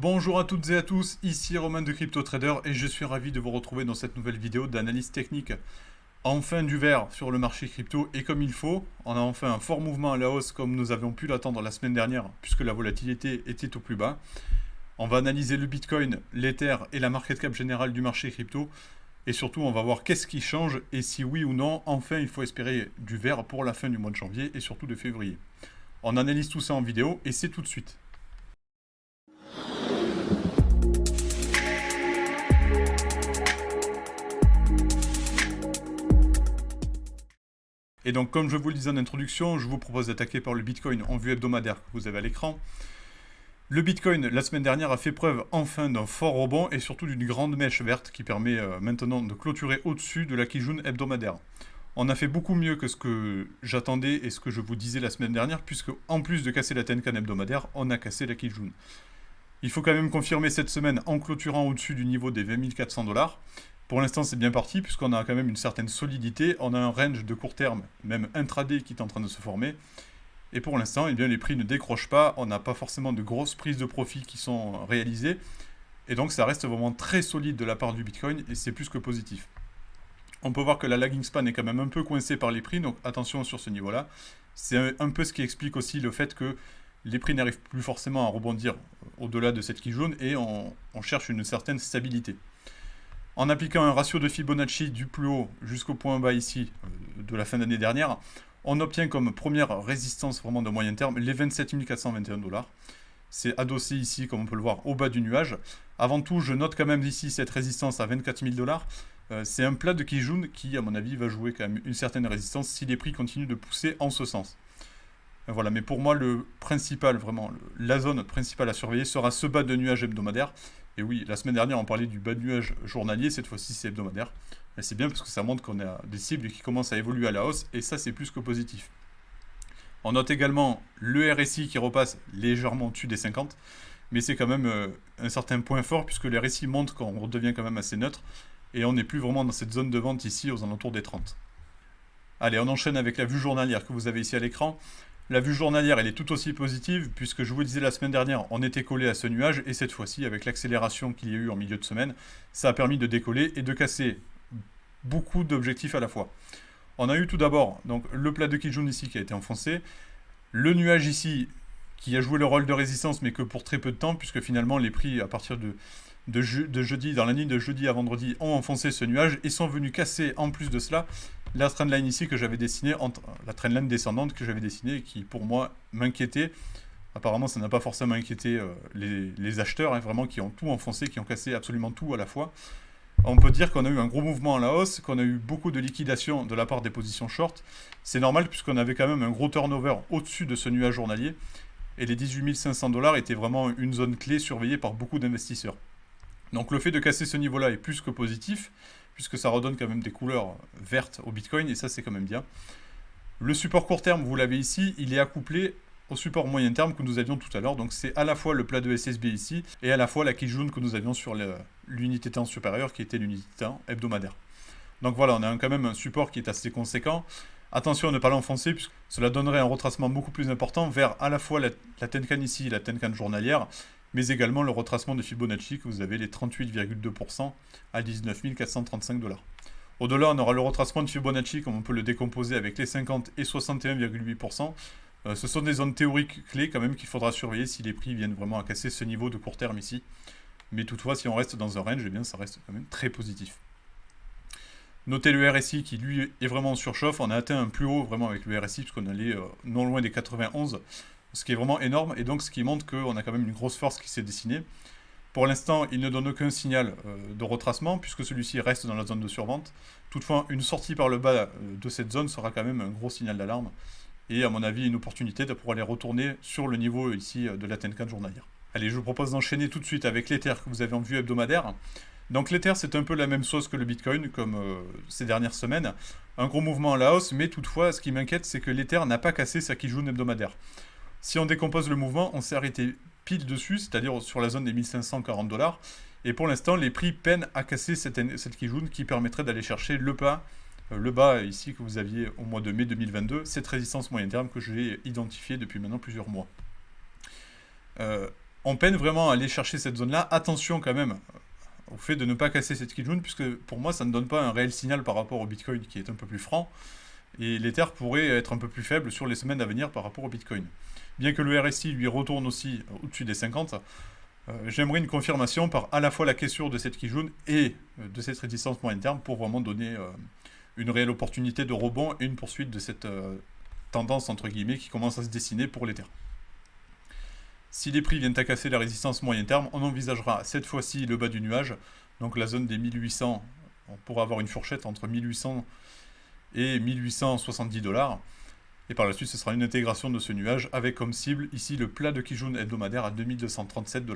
Bonjour à toutes et à tous, ici Romain de Crypto Trader et je suis ravi de vous retrouver dans cette nouvelle vidéo d'analyse technique. Enfin du vert sur le marché crypto et comme il faut, on a enfin un fort mouvement à la hausse comme nous avions pu l'attendre la semaine dernière puisque la volatilité était au plus bas. On va analyser le Bitcoin, l'Ether et la market cap générale du marché crypto et surtout on va voir qu'est-ce qui change et si oui ou non, enfin il faut espérer du vert pour la fin du mois de janvier et surtout de février. On analyse tout ça en vidéo et c'est tout de suite. Et donc, comme je vous le disais en introduction, je vous propose d'attaquer par le Bitcoin en vue hebdomadaire que vous avez à l'écran. Le Bitcoin, la semaine dernière, a fait preuve enfin d'un fort rebond et surtout d'une grande mèche verte qui permet maintenant de clôturer au-dessus de la Kijun hebdomadaire. On a fait beaucoup mieux que ce que j'attendais et ce que je vous disais la semaine dernière, puisque en plus de casser la Tenkan hebdomadaire, on a cassé la Kijun. Il faut quand même confirmer cette semaine en clôturant au-dessus du niveau des 20 400 $. Pour l'instant, c'est bien parti, puisqu'on a quand même une certaine solidité. On a un range de court terme, même intraday, qui est en train de se former. Et pour l'instant, eh bien, les prix ne décrochent pas. On n'a pas forcément de grosses prises de profit qui sont réalisées. Et donc, ça reste vraiment très solide de la part du Bitcoin, et c'est plus que positif. On peut voir que la lagging span est quand même un peu coincée par les prix, donc attention sur ce niveau-là. C'est un peu ce qui explique aussi le fait que les prix n'arrivent plus forcément à rebondir au-delà de cette Kijun et on cherche une certaine stabilité. En appliquant un ratio de Fibonacci du plus haut jusqu'au point bas ici de la fin d'année dernière, on obtient comme première résistance vraiment de moyen terme les 27 421 $. C'est adossé ici, comme on peut le voir, au bas du nuage. Avant tout, je note quand même ici cette résistance à 24 000 $. C'est un plat de Kijun qui, à mon avis, va jouer quand même une certaine résistance si les prix continuent de pousser en ce sens. Voilà, mais pour moi, le principal, vraiment, la zone principale à surveiller sera ce bas de nuage hebdomadaire. Et oui, la semaine dernière, on parlait du bas de nuage journalier, cette fois-ci, c'est hebdomadaire. Mais c'est bien parce que ça montre qu'on a des cibles qui commencent à évoluer à la hausse, et ça, c'est plus que positif. On note également le RSI qui repasse légèrement au-dessus des 50, mais c'est quand même un certain point fort, puisque le RSI montre qu'on redevient quand même assez neutre, et on n'est plus vraiment dans cette zone de vente ici, aux alentours des 30. Allez, on enchaîne avec la vue journalière que vous avez ici à l'écran. La vue journalière, elle est tout aussi positive, puisque je vous disais la semaine dernière, on était collé à ce nuage, et cette fois-ci, avec l'accélération qu'il y a eu en milieu de semaine, ça a permis de décoller et de casser beaucoup d'objectifs à la fois. On a eu tout d'abord donc le plat de Kijun ici qui a été enfoncé, le nuage ici qui a joué le rôle de résistance, mais que pour très peu de temps, puisque finalement les prix à partir de jeudi, dans la nuit de jeudi à vendredi, ont enfoncé ce nuage et sont venus casser en plus de cela la trendline ici que j'avais dessinée, la trendline descendante que j'avais dessinée et qui pour moi m'inquiétait. Apparemment ça n'a pas forcément inquiété les acheteurs, hein, vraiment qui ont tout enfoncé, qui ont cassé absolument tout à la fois. On peut dire qu'on a eu un gros mouvement à la hausse, qu'on a eu beaucoup de liquidation de la part des positions short. C'est normal puisqu'on avait quand même un gros turnover au-dessus de ce nuage journalier. Et les 18 500 $ étaient vraiment une zone clé surveillée par beaucoup d'investisseurs. Donc le fait de casser ce niveau-là est plus que positif, puisque ça redonne quand même des couleurs vertes au Bitcoin, et ça c'est quand même bien. Le support court terme, vous l'avez ici, il est accouplé au support moyen terme que nous avions tout à l'heure. Donc c'est à la fois le plat de SSB ici, et à la fois la Kijun que nous avions sur l'unité temps supérieure, qui était l'unité temps hebdomadaire. Donc voilà, on a quand même un support qui est assez conséquent. Attention à ne pas l'enfoncer, puisque cela donnerait un retracement beaucoup plus important vers à la fois la Tenkan ici, la Tenkan journalière, mais également le retracement de Fibonacci, que vous avez les 38,2% à 19 435 $. Au-delà, on aura le retracement de Fibonacci, comme on peut le décomposer avec les 50 et 61,8%. Ce sont des zones théoriques clés quand même qu'il faudra surveiller si les prix viennent vraiment à casser ce niveau de court terme ici. Mais toutefois, si on reste dans un range, eh bien, ça reste quand même très positif. Notez le RSI qui lui est vraiment en surchauffe. On a atteint un plus haut vraiment avec le RSI puisqu'on allait non loin des 91, ce qui est vraiment énorme et donc ce qui montre qu'on a quand même une grosse force qui s'est dessinée. Pour l'instant, il ne donne aucun signal de retracement puisque celui-ci reste dans la zone de survente. Toutefois, une sortie par le bas de cette zone sera quand même un gros signal d'alarme et à mon avis une opportunité de pouvoir aller retourner sur le niveau ici de la Tenkan journalière. Allez, je vous propose d'enchaîner tout de suite avec l'Ether que vous avez en vue hebdomadaire. Donc l'Ether, c'est un peu la même chose que le Bitcoin, comme ces dernières semaines. Un gros mouvement à la hausse, mais toutefois, ce qui m'inquiète, c'est que l'Ether n'a pas cassé sa Kijun hebdomadaire. Si on décompose le mouvement, on s'est arrêté pile dessus, c'est-à-dire sur la zone des 1540 $. Et pour l'instant, les prix peinent à casser cette Kijun qui permettrait d'aller chercher le bas ici que vous aviez au mois de mai 2022, cette résistance moyen terme que j'ai identifiée depuis maintenant plusieurs mois. on peine vraiment à aller chercher cette zone-là. Attention quand même au fait de ne pas casser cette Kijun, puisque pour moi, ça ne donne pas un réel signal par rapport au Bitcoin qui est un peu plus franc. Et l'Ether pourrait être un peu plus faible sur les semaines à venir par rapport au Bitcoin. Bien que le RSI lui retourne aussi au-dessus des 50, j'aimerais une confirmation par à la fois la cassure de cette Kijun et de cette résistance moyen terme pour vraiment donner une réelle opportunité de rebond et une poursuite de cette tendance entre guillemets qui commence à se dessiner pour l'Ether. Si les prix viennent à casser la résistance moyen terme, on envisagera cette fois-ci le bas du nuage, donc la zone des 1800, on pourra avoir une fourchette entre 1800 et 1870 $. Et par la suite, ce sera une intégration de ce nuage avec comme cible ici le plat de Kijun hebdomadaire à 2237 $.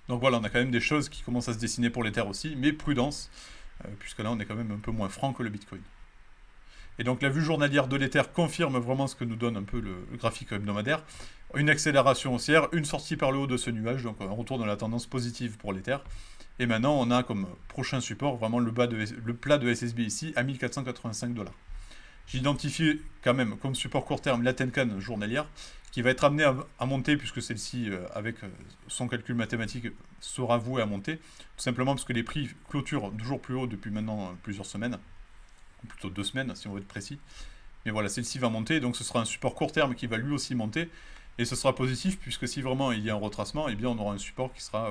Donc voilà, on a quand même des choses qui commencent à se dessiner pour l'Ether aussi, mais prudence, puisque là on est quand même un peu moins franc que le Bitcoin. Et donc la vue journalière de l'Ether confirme vraiment ce que nous donne un peu le graphique hebdomadaire. Une accélération haussière, une sortie par le haut de ce nuage, donc un retour dans la tendance positive pour l'Ether. Et maintenant on a comme prochain support vraiment le plat de SSB ici à 1485 $. J'identifie quand même comme support court terme la Tenkan journalière, qui va être amenée à monter, puisque celle-ci, avec son calcul mathématique, sera vouée à monter, tout simplement parce que les prix clôturent toujours plus haut depuis maintenant plusieurs semaines, ou plutôt 2 semaines si on veut être précis. Mais voilà, celle-ci va monter, donc ce sera un support court terme qui va lui aussi monter, et ce sera positif, puisque si vraiment il y a un retracement, eh bien on aura un support qui sera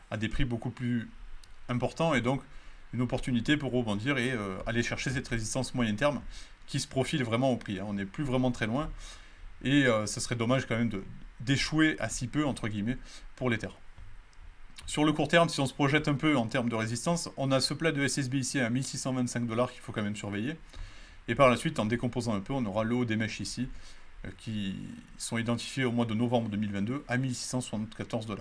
à des prix beaucoup plus importants, et donc une opportunité pour rebondir et aller chercher cette résistance moyen terme qui se profile vraiment au prix. On n'est plus vraiment très loin, et ce serait dommage quand même d'échouer à si peu, entre guillemets, pour l'Ether. Sur le court terme, si on se projette un peu en termes de résistance, on a ce plat de SSB ici à 1625 $ qu'il faut quand même surveiller. Et par la suite, en décomposant un peu, on aura le haut des mèches ici, qui sont identifiés au mois de novembre 2022 à 1674 $.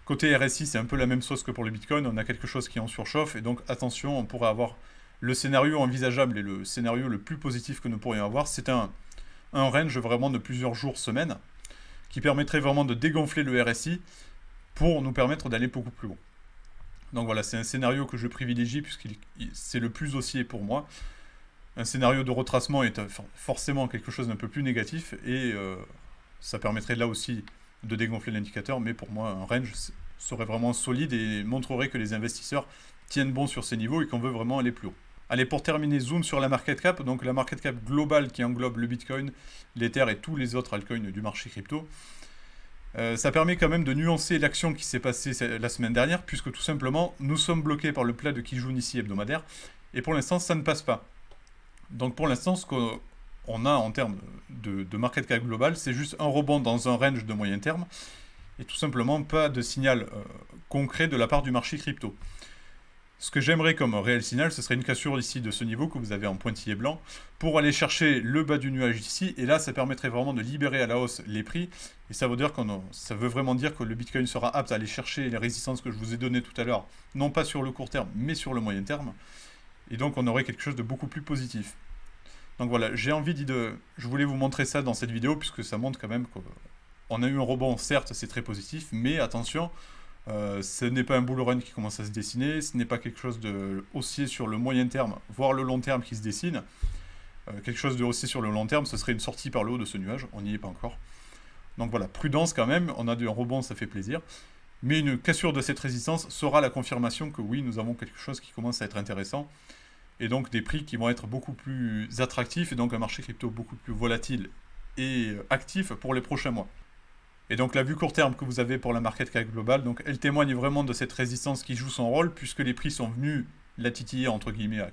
Côté RSI, c'est un peu la même chose que pour le Bitcoin, on a quelque chose qui en surchauffe, et donc attention, on pourrait avoir le scénario envisageable et le scénario le plus positif que nous pourrions avoir, c'est un range vraiment de plusieurs jours, semaines, qui permettrait vraiment de dégonfler le RSI pour nous permettre d'aller beaucoup plus haut. Donc voilà, c'est un scénario que je privilégie puisque c'est le plus haussier pour moi. Un scénario de retracement est forcément quelque chose d'un peu plus négatif, et ça permettrait là aussi de dégonfler l'indicateur, mais pour moi un range serait vraiment solide et montrerait que les investisseurs tiennent bon sur ces niveaux et qu'on veut vraiment aller plus haut. Allez, pour terminer, zoom sur la market cap, donc la market cap globale qui englobe le Bitcoin, l'Ether et tous les autres altcoins du marché crypto. Ça permet quand même de nuancer l'action qui s'est passée la semaine dernière, puisque tout simplement, nous sommes bloqués par le plat de Kijun ici hebdomadaire, et pour l'instant, ça ne passe pas. Donc pour l'instant, ce qu'on a en termes de market cap global, c'est juste un rebond dans un range de moyen terme, et tout simplement pas de signal concret de la part du marché crypto. Ce que j'aimerais comme réel signal, ce serait une cassure ici de ce niveau que vous avez en pointillé blanc, pour aller chercher le bas du nuage ici, et là ça permettrait vraiment de libérer à la hausse les prix, et ça veut vraiment dire que le Bitcoin sera apte à aller chercher les résistances que je vous ai données tout à l'heure, non pas sur le court terme, mais sur le moyen terme, et donc on aurait quelque chose de beaucoup plus positif. Donc voilà, je voulais vous montrer ça dans cette vidéo, puisque ça montre quand même qu'on a eu un rebond, certes c'est très positif, mais attention, ce n'est pas un bull run qui commence à se dessiner, ce n'est pas quelque chose de haussier sur le moyen terme, voire le long terme qui se dessine. Quelque chose de haussier sur le long terme, ce serait une sortie par le haut de ce nuage, on n'y est pas encore. Donc voilà, prudence quand même, on a un rebond, ça fait plaisir. Mais une cassure de cette résistance sera la confirmation que oui, nous avons quelque chose qui commence à être intéressant. Et donc des prix qui vont être beaucoup plus attractifs, et donc un marché crypto beaucoup plus volatile et actif pour les prochains mois. Et donc la vue court terme que vous avez pour la market cap globale, donc elle témoigne vraiment de cette résistance qui joue son rôle, puisque les prix sont venus la titiller entre guillemets à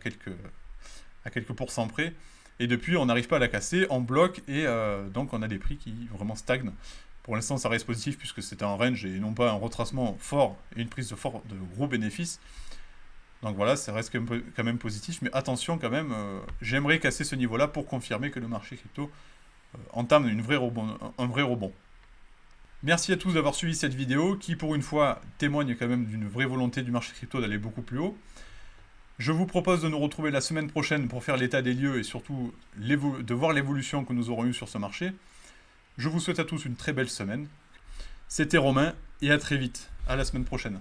quelques pourcents près, et depuis on n'arrive pas à la casser, on bloque, et donc on a des prix qui vraiment stagnent. Pour l'instant ça reste positif puisque c'est un range et non pas un retracement fort et une prise de gros bénéfices. Donc voilà, ça reste quand même positif, mais attention quand même, j'aimerais casser ce niveau-là pour confirmer que le marché crypto entame un vrai rebond. Merci à tous d'avoir suivi cette vidéo qui, pour une fois, témoigne quand même d'une vraie volonté du marché crypto d'aller beaucoup plus haut. Je vous propose de nous retrouver la semaine prochaine pour faire l'état des lieux et surtout de voir l'évolution que nous aurons eue sur ce marché. Je vous souhaite à tous une très belle semaine. C'était Romain et à très vite. À la semaine prochaine.